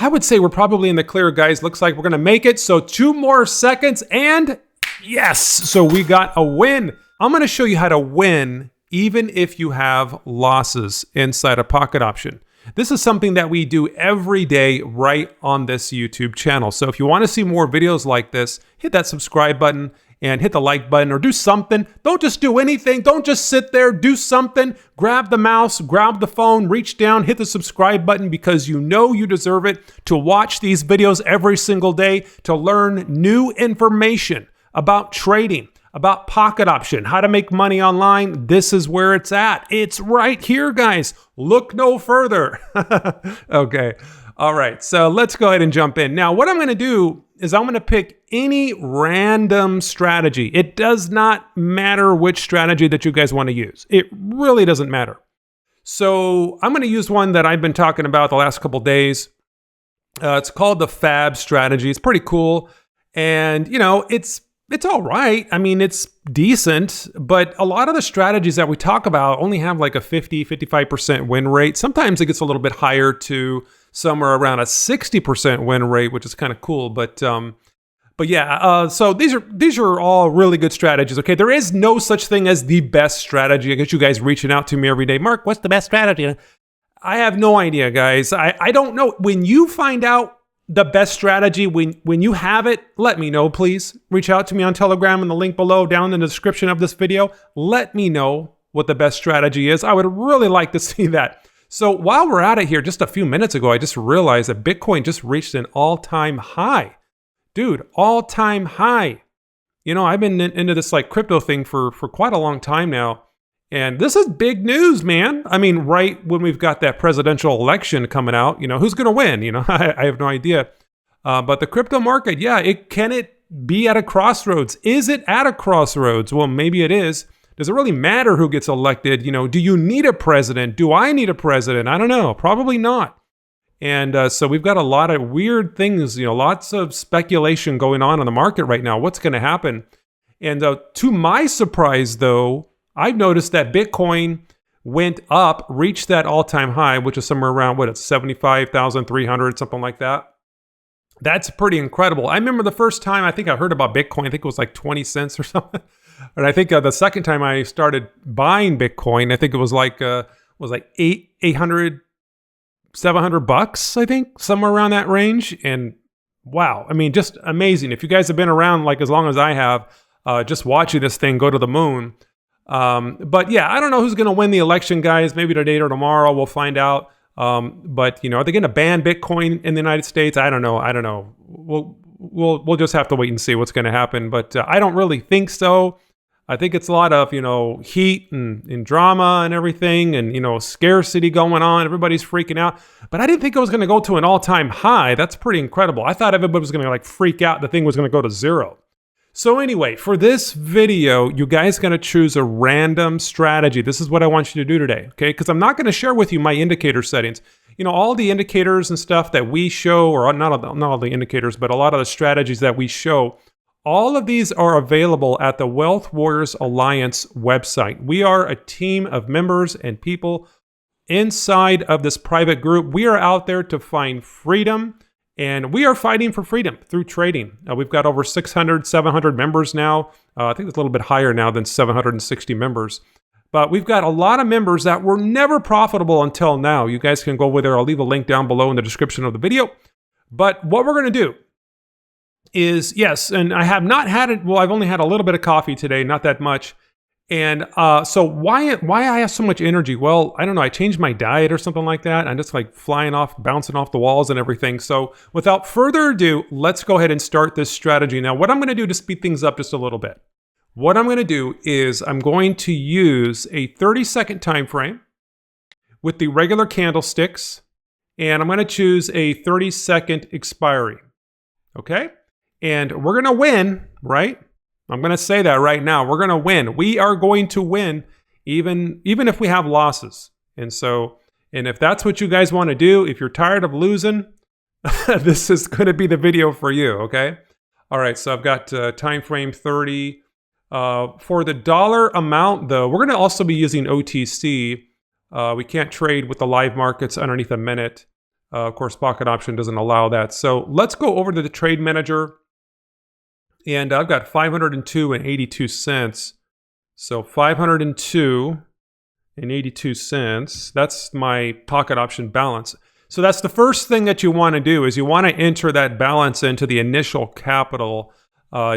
I would say we're probably in the clear, guys. Looks like we're going to make it. So 2 more seconds and yes. So we got a win. I'm going to show you how to win even if you have losses inside a pocket option. This is something that we do every day right on this YouTube channel. So if you want to see more videos like this, hit that subscribe button and hit the like button or do something. Don't just do anything. Don't just sit there. Do something. Grab the mouse, grab the phone, reach down, hit the subscribe button because you know you deserve it to watch these videos every single day to learn new information about trading, about pocket option, how to make money online. This is where it's at. It's right here, guys. Look no further. Okay. All right. So let's go ahead and jump in. Now, what I'm going to do is I'm going to pick any random strategy. It does not matter which strategy that you guys want to use. It really doesn't matter. So I'm going to use one that I've been talking about the last couple days. It's called the FAB strategy. It's pretty cool. And, you know, it's all right. I mean, it's decent, but a lot of the strategies that we talk about only have like a 50-55% win rate. Sometimes it gets a little bit higher to somewhere around a 60% win rate, which is kind of cool. But yeah, so these are all really good strategies. Okay, there is no such thing as the best strategy. I get you guys reaching out to me every day. Mark, what's the best strategy? I have no idea, guys. I don't know. When you find out the best strategy, when you have it, let me know, please. Reach out to me on Telegram in the link below down in the description of this video. Let me know what the best strategy is. I would really like to see that. So while we're at it here, just a few minutes ago, I just realized that Bitcoin just reached an all-time high. Dude, all-time high. You know, I've been into this like crypto thing for quite a long time now. And this is big news, man. I mean, right when we've got that presidential election coming out, you know, who's going to win? You know, I have no idea. But the crypto market, yeah, can it be at a crossroads? Is it at a crossroads? Well, maybe it is. Does it really matter who gets elected? You know, do you need a president? Do I need a president? I don't know. Probably not. And so we've got a lot of weird things, you know, lots of speculation going on in the market right now. What's going to happen? And to my surprise, though, I've noticed that Bitcoin went up, reached that all-time high, which is somewhere around, what, it's 75,300, something like that. That's pretty incredible. I remember the first time I think I heard about Bitcoin, I think it was like 20 cents or something. And I think the second time I started buying Bitcoin, I think it was like 800, 700 bucks, I think, somewhere around that range. And wow, I mean, just amazing. If you guys have been around like as long as I have, just watching this thing go to the moon. But yeah, I don't know who's going to win the election, guys. Maybe today or tomorrow we'll find out. But you know, are they going to ban Bitcoin in the United States? I don't know. We'll just have to wait and see what's going to happen. But I don't really think so. I think it's a lot of, you know, heat and drama and everything and, you know, scarcity going on. Everybody's freaking out. But I didn't think it was going to go to an all-time high. That's pretty incredible. I thought everybody was going to like freak out. The thing was going to go to zero. So anyway, for this video, you guys got to choose a random strategy. This is what I want you to do today, okay? Because I'm not going to share with you my indicator settings. You know, all the indicators and stuff that we show, or not all the indicators, but a lot of the strategies that we show, all of these are available at the Wealth Warriors Alliance website. We are a team of members and people inside of this private group. We are out there to find freedom, and we are fighting for freedom through trading. We've got over 600, 700 members now. I think it's a little bit higher now than 760 members. But we've got a lot of members that were never profitable until now. You guys can go over there. I'll leave a link down below in the description of the video. But what we're going to do is, yes, and I have not had it. Well, I've only had a little bit of coffee today, not that much. And so why I have so much energy? Well, I don't know. I changed my diet or something like that. I'm just like flying off, bouncing off the walls and everything. So without further ado, let's go ahead and start this strategy. Now, what I'm going to do to speed things up just a little bit, what I'm going to do is I'm going to use a 30-second time frame with the regular candlesticks, and I'm going to choose a 30-second expiry. Okay? And we're going to win, right? I'm going to say that right now. We're going to win. We are going to win even if we have losses. And if that's what you guys want to do, if you're tired of losing, this is going to be the video for you, okay? All right, so I've got time frame 30. For the dollar amount, though, we're going to also be using OTC. We can't trade with the live markets underneath a minute. Of course, Pocket Option doesn't allow that. So let's go over to the Trade Manager. And I've got 502 and 82 cents. So 502 and 82 cents. That's my Pocket Option balance. So that's the first thing that you want to do is you want to enter that balance into the initial capital.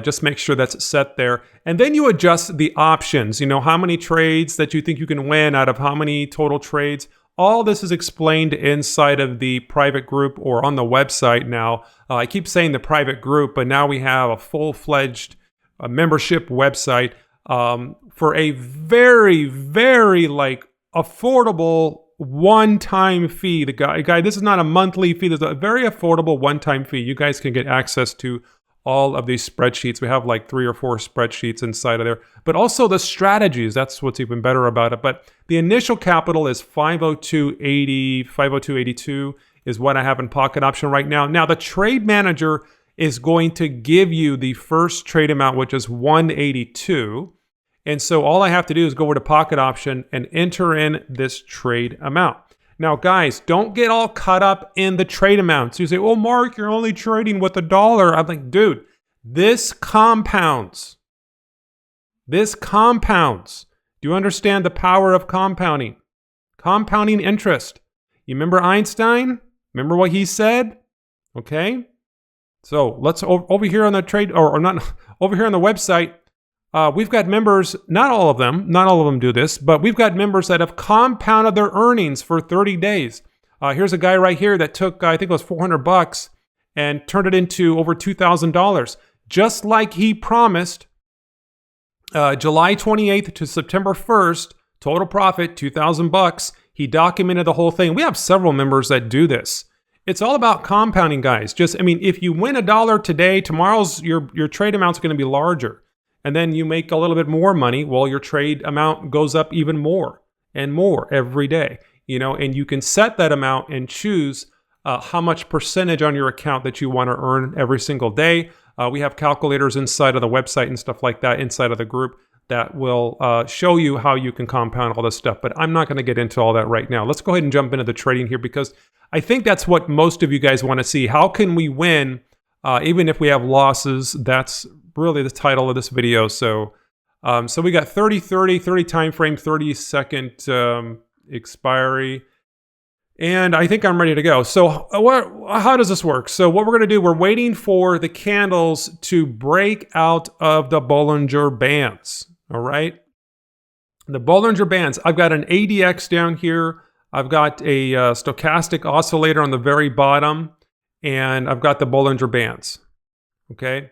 Just make sure that's set there. And then you adjust the options. You know, how many trades that you think you can win out of how many total trades. All this is explained inside of the private group or on the website now. I keep saying the private group, but now we have a full-fledged membership website for a very, very like affordable one-time fee. Guy, this is not a monthly fee. There's a very affordable one-time fee. You guys can get access to all of these spreadsheets. We have like 3 or 4 spreadsheets inside of there, but also the strategies. That's what's even better about it. But the initial capital is 502.80, 502.82 is what I have in Pocket Option right now. Now the Trade Manager is going to give you the first trade amount, which is 182. And so all I have to do is go over to Pocket Option and enter in this trade amount. Now, guys, don't get all caught up in the trade amounts. You say, well, Mark, you're only trading with $1. I'm like, dude, this compounds. This compounds. Do you understand the power of compounding? Compounding interest. You remember Einstein? Remember what he said? Okay. So let's over here on the trade, or not over here on the website. We've got members, not all of them do this, but we've got members that have compounded their earnings for 30 days. Here's a guy right here that took, I think it was $400 and turned it into over $2,000. Just like he promised, July 28th to September 1st, total profit, $2,000. He documented the whole thing. We have several members that do this. It's all about compounding, guys. If you win $1 today, tomorrow's your trade amount's going to be larger. And then you make a little bit more money, well, your trade amount goes up even more and more every day, you know, and you can set that amount and choose how much percentage on your account that you want to earn every single day. We have calculators inside of the website and stuff like that inside of the group that will show you how you can compound all this stuff. But I'm not going to get into all that right now. Let's go ahead and jump into the trading here because I think that's what most of you guys want to see. How can we win even if we have losses? That's really the title of this video. So we got 30 time frame, 30-second expiry. And I think I'm ready to go. So how does this work? So what we're going to do, we're waiting for the candles to break out of the Bollinger Bands. All right. The Bollinger Bands, I've got an ADX down here. I've got a stochastic oscillator on the very bottom. And I've got the Bollinger Bands. Okay.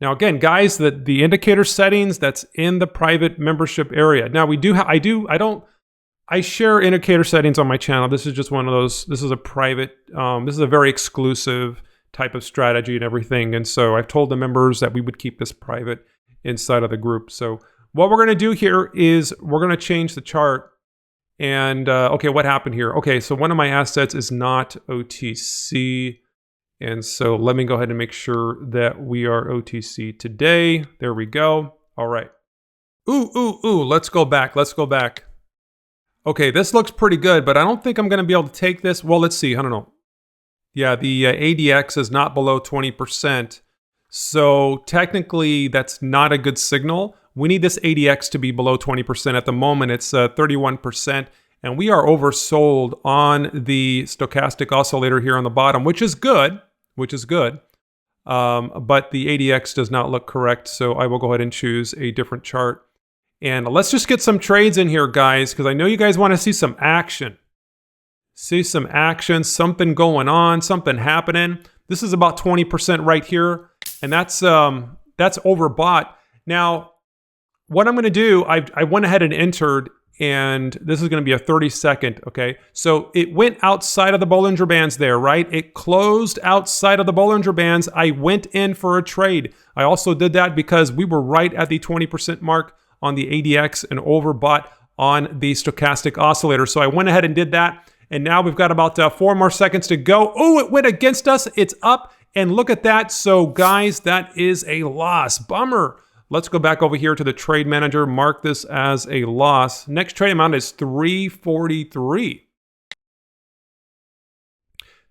Now again, guys, the indicator settings that's in the private membership area. Now we do I share indicator settings on my channel. This is just one of those. This is a private. This is a very exclusive type of strategy and everything. And so I've told the members that we would keep this private inside of the group. So what we're going to do here is we're going to change the chart. And okay, what happened here? Okay, so one of my assets is not OTC. And so let me go ahead and make sure that we are OTC today. There we go. All right. Ooh. Let's go back. Okay, this looks pretty good, but I don't think I'm going to be able to take this. Well, let's see. I don't know. Yeah, the ADX is not below 20%. So technically, that's not a good signal. We need this ADX to be below 20%. At the moment, it's 31%. And we are oversold on the stochastic oscillator here on the bottom, which is good. But the ADX does not look correct. So I will go ahead and choose a different chart. And let's just get some trades in here, guys, because I know you guys want to see some action. Something going on, something happening. This is about 20% right here. And that's overbought. Now, what I'm going to do, I went ahead and entered, and this is going to be a 30-second, okay? So it went outside of the Bollinger Bands there, right? It closed outside of the Bollinger Bands. I went in for a trade. I also did that because we were right at the 20% mark on the ADX and overbought on the stochastic oscillator. So I went ahead and did that. And now we've got about 4 more seconds to go. Oh, it went against us. It's up. And look at that. So guys, that is a loss. Bummer. Let's go back over here to the Trade Manager. Mark this as a loss. Next trade amount is 343.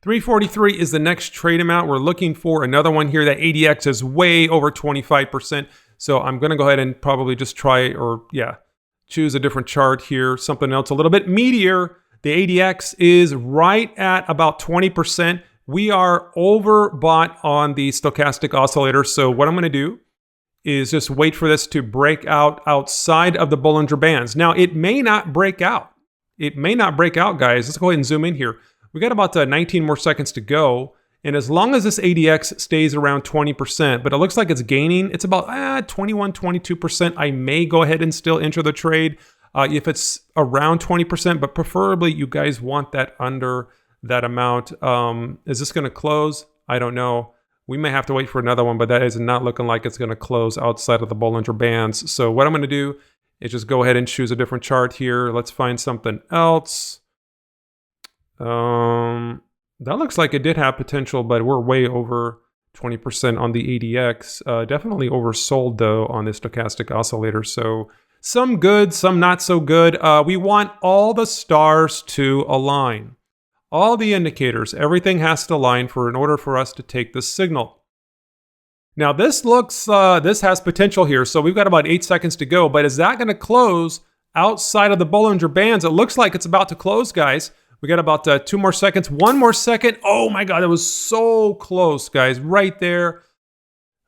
343 is the next trade amount. We're looking for another one here. That ADX is way over 25%. So I'm going to go ahead and probably just try, or yeah, choose a different chart here. Something else a little bit meatier. The ADX is right at about 20%. We are overbought on the stochastic oscillator. So what I'm going to do is just wait for this to break out outside of the Bollinger Bands. Now, it may not break out. It may not break out, guys. Let's go ahead and zoom in here. We got about 19 more seconds to go. And as long as this ADX stays around 20%, but it looks like it's gaining, it's about 21, 22%. I may go ahead and still enter the trade if it's around 20%, but preferably you guys want that under that amount. Is this going to close? I don't know. We may have to wait for another one, but that is not looking like it's going to close outside of the Bollinger Bands. So what I'm going to do is just go ahead and choose a different chart here. Let's find something else. That looks like it did have potential, but we're way over 20% on the ADX. Definitely oversold, though, on the stochastic oscillator. So some good, some not so good. We want all the stars to align. All the indicators, everything has to align in order for us to take the signal. Now this looks, this has potential here. So we've got about 8 seconds to go, but is that going to close outside of the Bollinger Bands? It looks like it's about to close, guys. We got about 2 more seconds, 1 more second. Oh my God, that was so close, guys, right there.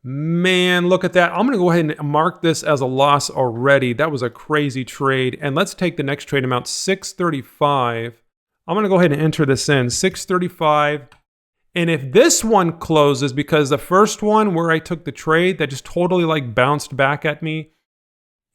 Man, look at that. I'm going to go ahead and mark this as a loss already. That was a crazy trade. And let's take the next trade amount, 635. I'm going to go ahead and enter this in, 635. And if this one closes, because the first one where I took the trade, that just totally like bounced back at me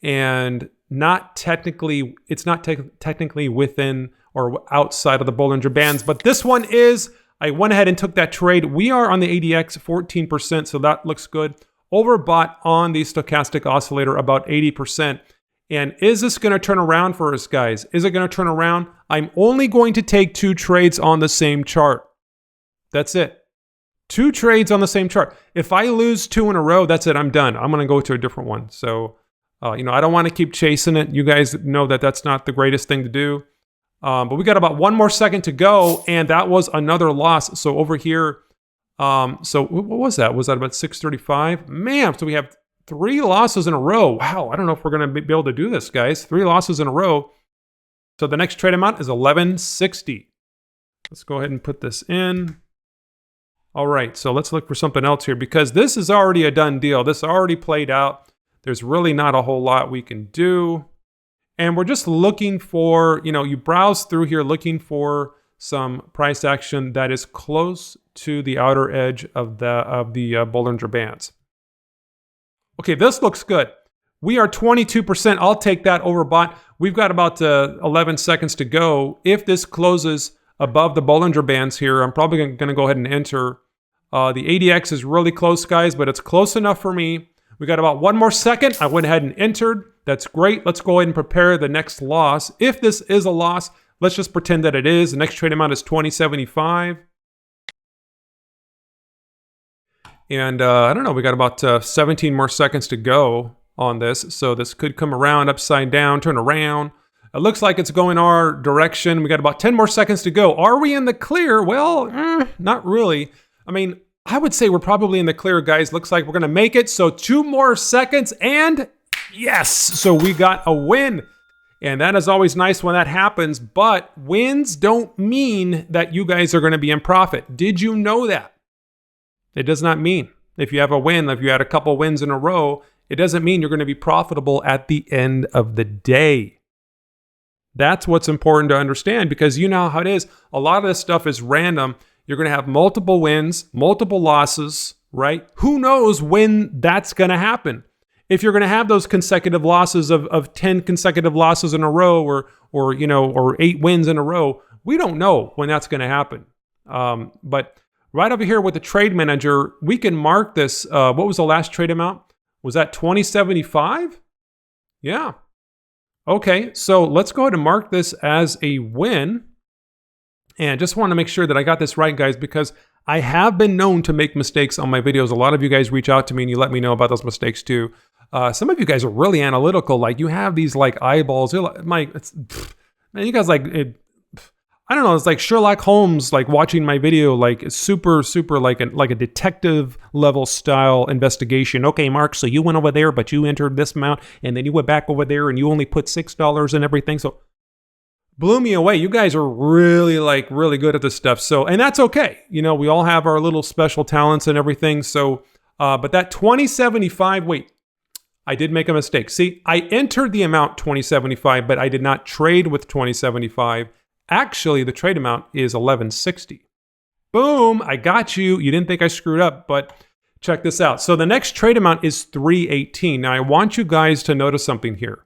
and not technically, it's not technically within or outside of the Bollinger Bands, but this one is. I went ahead and took that trade. We are on the ADX 14%, so that looks good. Overbought on the stochastic oscillator about 80%. And is this going to turn around for us, guys? Is it going to turn around? I'm only going to take 2 trades on the same chart. That's it. 2 trades on the same chart. If I lose 2 in a row, that's it. I'm done. I'm going to go to a different one. So, I don't want to keep chasing it. You guys know that that's not the greatest thing to do. But we got about 1 more second to go, and that was another loss. So over here, so what was that? Was that about 635? Man, so we have 3 losses in a row. Wow, I don't know if we're going to be able to do this, guys. 3 losses in a row. So the next trade amount is 1160. Let's go ahead and put this in. All right, so let's look for something else here because this is already a done deal. This already played out. There's really not a whole lot we can do. And we're just looking for, you browse through here looking for some price action that is close to the outer edge of the Bollinger Bands. Okay, this looks good. We are 22%. I'll take that overbought. We've got about 11 seconds to go. If this closes above the Bollinger Bands here, I'm probably going to go ahead and enter. The ADX is really close, guys, but it's close enough for me. We got about 1 more second. I went ahead and entered. That's great. Let's go ahead and prepare the next loss. If this is a loss, let's just pretend that it is. The next trade amount is 2075. And I don't know, we got about 17 more seconds to go on this. So this could come around, upside down, turn around. It looks like it's going our direction. We got about 10 more seconds to go. Are we in the clear? Well, not really. I mean, I would say we're probably in the clear, guys. Looks like we're going to make it. So 2 more seconds and yes. So we got a win. And that is always nice when that happens. But wins don't mean that you guys are going to be in profit. Did you know that? It does not mean if you have a win, if you had a couple wins in a row, it doesn't mean you're going to be profitable at the end of the day. That's what's important to understand because you know how it is. A lot of this stuff is random. You're going to have multiple wins, multiple losses, right? Who knows when that's going to happen? If you're going to have those consecutive losses of 10 consecutive losses in a row or 8 wins in a row, we don't know when that's going to happen. But right over here with the trade manager, we can mark this. What was the last trade amount? Was that 2075? Yeah. Okay, so let's go ahead and mark this as a win. And just want to make sure that I got this right, guys, because I have been known to make mistakes on my videos. A lot of you guys reach out to me and you let me know about those mistakes too. Some of you guys are really analytical. Like you have these like eyeballs. You're like, Mike, man, you guys like, I don't know, it's like Sherlock Holmes, like watching my video, like super, super like a detective level style investigation. Okay, Mark, so you went over there, but you entered this amount, and then you went back over there and you only put $6 and everything. So blew me away. You guys are really really good at this stuff. So, and that's okay. You know, we all have our little special talents and everything. So, but that 2075, wait, I did make a mistake. See, I entered the amount 2075, but I did not trade with 2075. Actually, the trade amount is 1160. Boom, I got you. You didn't think I screwed up, but check this out. So the next trade amount is 318. Now, I want you guys to notice something here.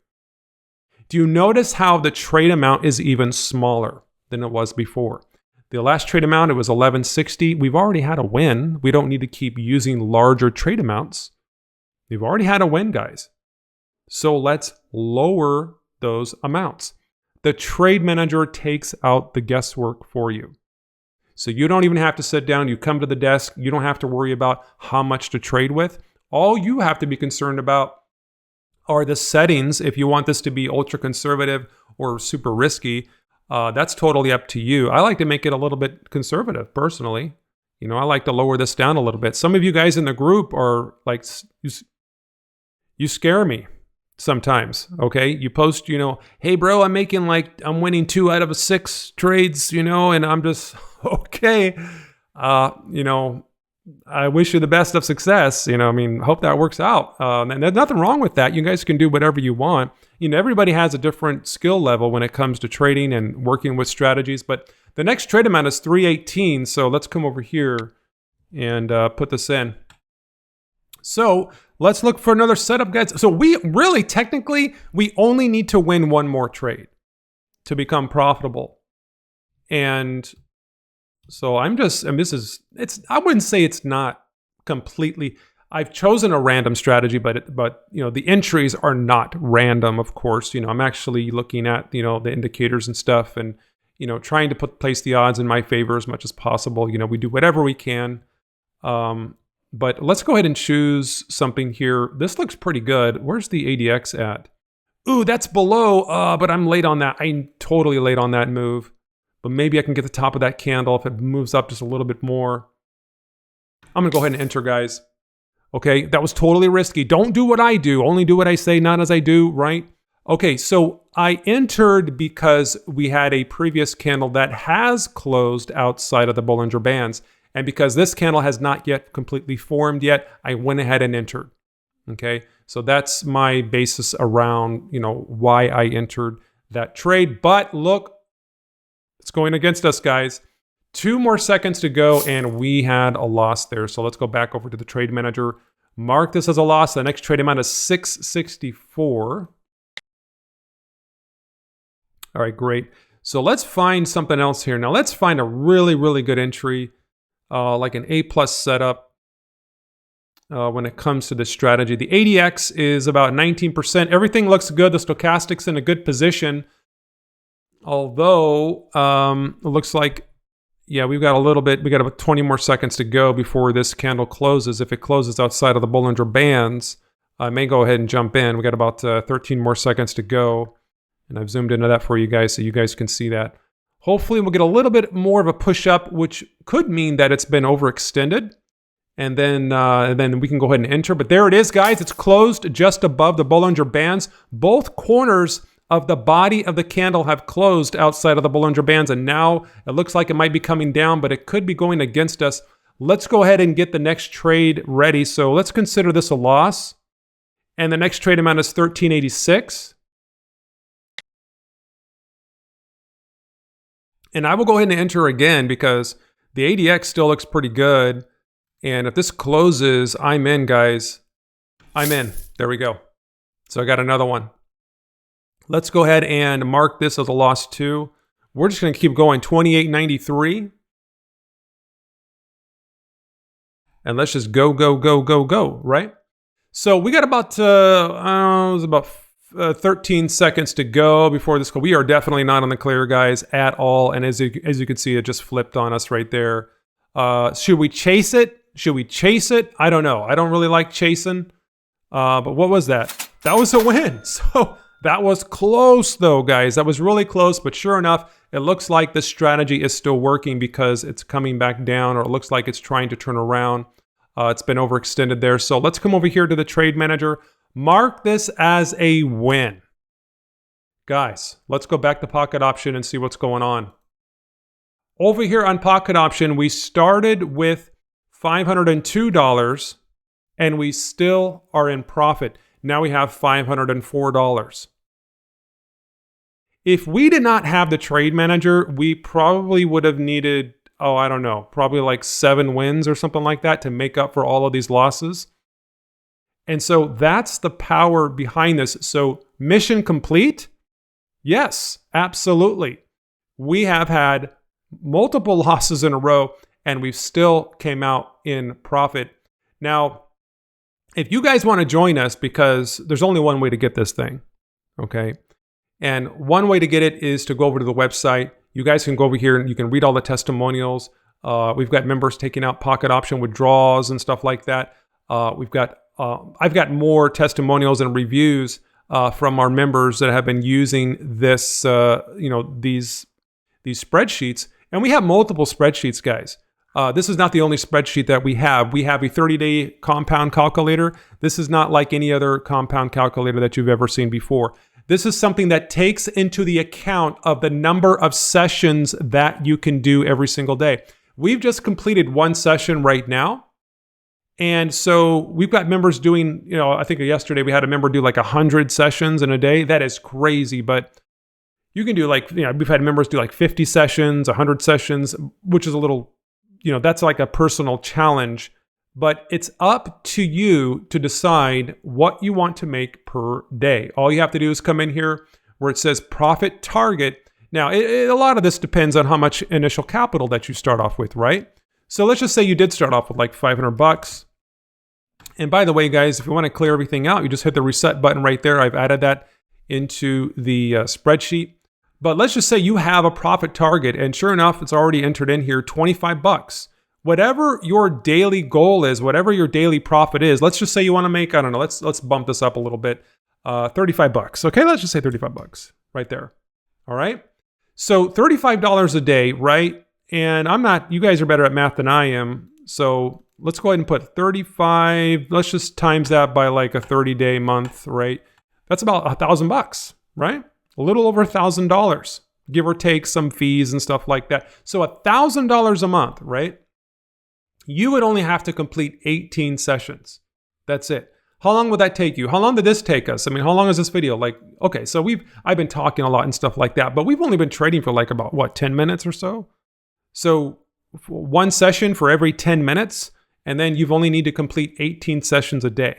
Do you notice how the trade amount is even smaller than it was before? The last trade amount, it was 1160. We've already had a win. We don't need to keep using larger trade amounts. We've already had a win, guys. So let's lower those amounts. The trade manager takes out the guesswork for you. So you don't even have to sit down. You come to the desk. You don't have to worry about how much to trade with. All you have to be concerned about are the settings. If you want this to be ultra conservative or super risky, that's totally up to you. I like to make it a little bit conservative personally. You know, I like to lower this down a little bit. Some of you guys in the group are like, you scare me sometimes, okay? You post, you know, hey bro, I'm winning 2 out of 6 trades, you know, and I'm just, okay. You know, I wish you the best of success. You know, I mean, hope that works out. And there's nothing wrong with that. You guys can do whatever you want. You know, everybody has a different skill level when it comes to trading and working with strategies. But the next trade amount is 318. So let's come over here and put this in. So let's look for another setup, guys. So we really, technically, we only need to win one more trade to become profitable. And so I wouldn't say it's not completely, I've chosen a random strategy, but you know, the entries are not random, of course. You know, I'm actually looking at, you know, the indicators and stuff and, you know, trying to place the odds in my favor as much as possible. You know, we do whatever we can. But let's go ahead and choose something here. This looks pretty good. Where's the ADX at? Ooh, that's below, but I'm late on that. I'm totally late on that move. But maybe I can get the top of that candle if it moves up just a little bit more. I'm gonna go ahead and enter, guys. Okay, that was totally risky. Don't do what I do. Only do what I say, not as I do, right? Okay, so I entered because we had a previous candle that has closed outside of the Bollinger Bands. And because this candle has not yet completely formed yet, I went ahead and entered. Okay, so that's my basis around, you know, why I entered that trade. But look, it's going against us, guys. 2 more seconds to go, and we had a loss there. So let's go back over to the trade manager. Mark this as a loss. The next trade amount is 664. All right, great. So let's find something else here. Now let's find a really, really good entry, like an A+ setup when it comes to this strategy. The ADX is about 19%. Everything looks good. The stochastic's in a good position. Although, it looks like, yeah, we got about 20 more seconds to go before this candle closes. If it closes outside of the Bollinger Bands, I may go ahead and jump in. We got about 13 more seconds to go. And I've zoomed into that for you guys so you guys can see that. Hopefully we'll get a little bit more of a push up, which could mean that it's been overextended. And then we can go ahead and enter. But there it is, guys. It's closed just above the Bollinger Bands. Both corners of the body of the candle have closed outside of the Bollinger Bands, and now it looks like it might be coming down, but it could be going against us. Let's go ahead and get the next trade ready. So let's consider this a loss. And the next trade amount is 1386. And I will go ahead and enter again because the ADX still looks pretty good. And if this closes, I'm in, guys. I'm in. There we go. So I got another one. Let's go ahead and mark this as a loss too. We're just going to keep going. 2893. And let's just go, right? So we got about, it was about 13 seconds to go before this. We are definitely not on the clear, guys, at all. And as you can see, it just flipped on us right there. Should we chase it? I don't know. I don't really like chasing. But what was that? That was a win. So That was close though, guys. That was really close, but sure enough, it looks like the strategy is still working because it's coming back down, or it looks like it's trying to turn around. It's been overextended there. So let's come over here to the trade manager. Mark this as a win. Guys, let's go back to Pocket Option and see what's going on. Over here on Pocket Option, we started with $502 and we still are in profit. Now we have $504. If we did not have the trade manager, we probably would have needed, I don't know, probably like 7 wins or something like that to make up for all of these losses. And so that's the power behind this. So mission complete? Yes, absolutely. We have had multiple losses in a row and we've still came out in profit. Now, if you guys want to join us, because there's only one way to get this thing, okay? And one way to get it is to go over to the website. You guys can go over here and you can read all the testimonials. We've got members taking out Pocket Option withdrawals and stuff like that. I've got more testimonials and reviews from our members that have been using this, these spreadsheets. And we have multiple spreadsheets, guys. This is not the only spreadsheet that we have. We have a 30-day compound calculator. This is not like any other compound calculator that you've ever seen before. This is something that takes into the account of the number of sessions that you can do every single day. We've just completed 1 session right now. And so we've got members doing, I think yesterday we had a member do like 100 sessions in a day. That is crazy, but you can do we've had members do like 50 sessions, 100 sessions, which is a little, that's like a personal challenge. But it's up to you to decide what you want to make per day. All you have to do is come in here where it says profit target. Now, a lot of this depends on how much initial capital that you start off with, right? So let's just say you did start off with like $500. And by the way, guys, if you want to clear everything out, you just hit the reset button right there. I've added that into the spreadsheet. But let's just say you have a profit target, and sure enough, it's already entered in here, $25. Whatever your daily goal is, whatever your daily profit is, let's just say you want to make, I don't know, let's bump this up a little bit, $35. Okay, let's just say $35 right there. All right. So $35 a day, right? And you guys are better at math than I am. So let's go ahead and put 35. Let's just times that by like a 30-day month, right? That's about $1,000, right? A little over $1,000, give or take some fees and stuff like that. So $1,000 a month, right? You would only have to complete 18 sessions. That's it. How long would that take you? How long did this take us? I mean, how long is this video? Okay, so I've been talking a lot and stuff like that, but we've only been trading for like about 10 minutes or so? So 1 session for every 10 minutes, and then you've only need to complete 18 sessions a day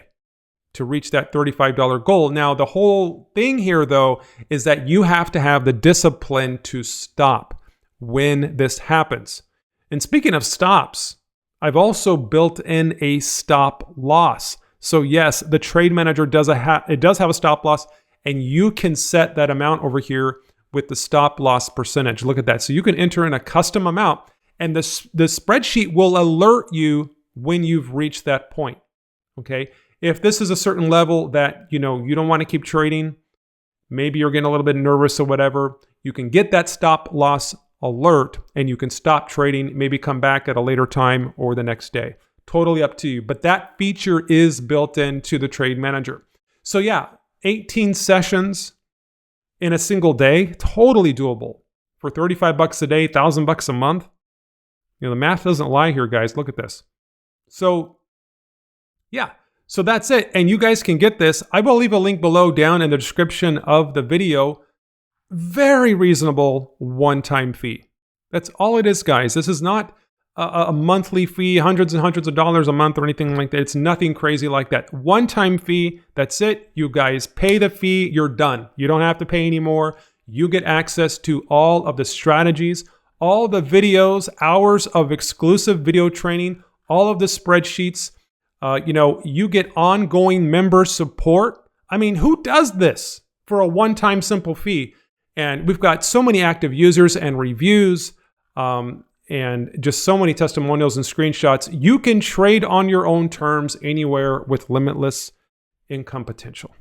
to reach that $35 goal. Now, the whole thing here though, is that you have to have the discipline to stop when this happens. And speaking of stops, I've also built in a stop loss. So yes, the trade manager does have a stop loss, and you can set that amount over here with the stop loss percentage. Look at that. So you can enter in a custom amount, and the spreadsheet will alert you when you've reached that point. Okay. If this is a certain level that you don't want to keep trading, maybe you're getting a little bit nervous or whatever, you can get that stop loss alert and you can stop trading, maybe come back at a later time or the next day. Totally up to you. But that feature is built into the trade manager. So yeah, 18 sessions in a single day, totally doable. For $35 a day, $1,000 a month. The math doesn't lie here, guys. Look at this. So yeah, so that's it. And you guys can get this. I will leave a link below down in the description of the video. Very reasonable one-time fee. That's all it is, guys. This is not a monthly fee, hundreds and hundreds of dollars a month or anything like that. It's nothing crazy like that. One-time fee, that's it. You guys pay the fee, you're done. You don't have to pay anymore. You get access to all of the strategies, all the videos, hours of exclusive video training, all of the spreadsheets. You get ongoing member support. I mean, who does this for a one-time simple fee? And we've got so many active users and reviews and just so many testimonials and screenshots. You can trade on your own terms anywhere with limitless income potential.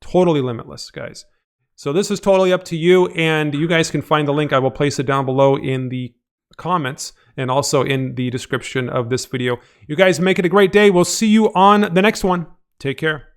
Totally limitless, guys. So this is totally up to you, and you guys can find the link. I will place it down below in the comments and also in the description of this video. You guys make it a great day. We'll see you on the next one. Take care.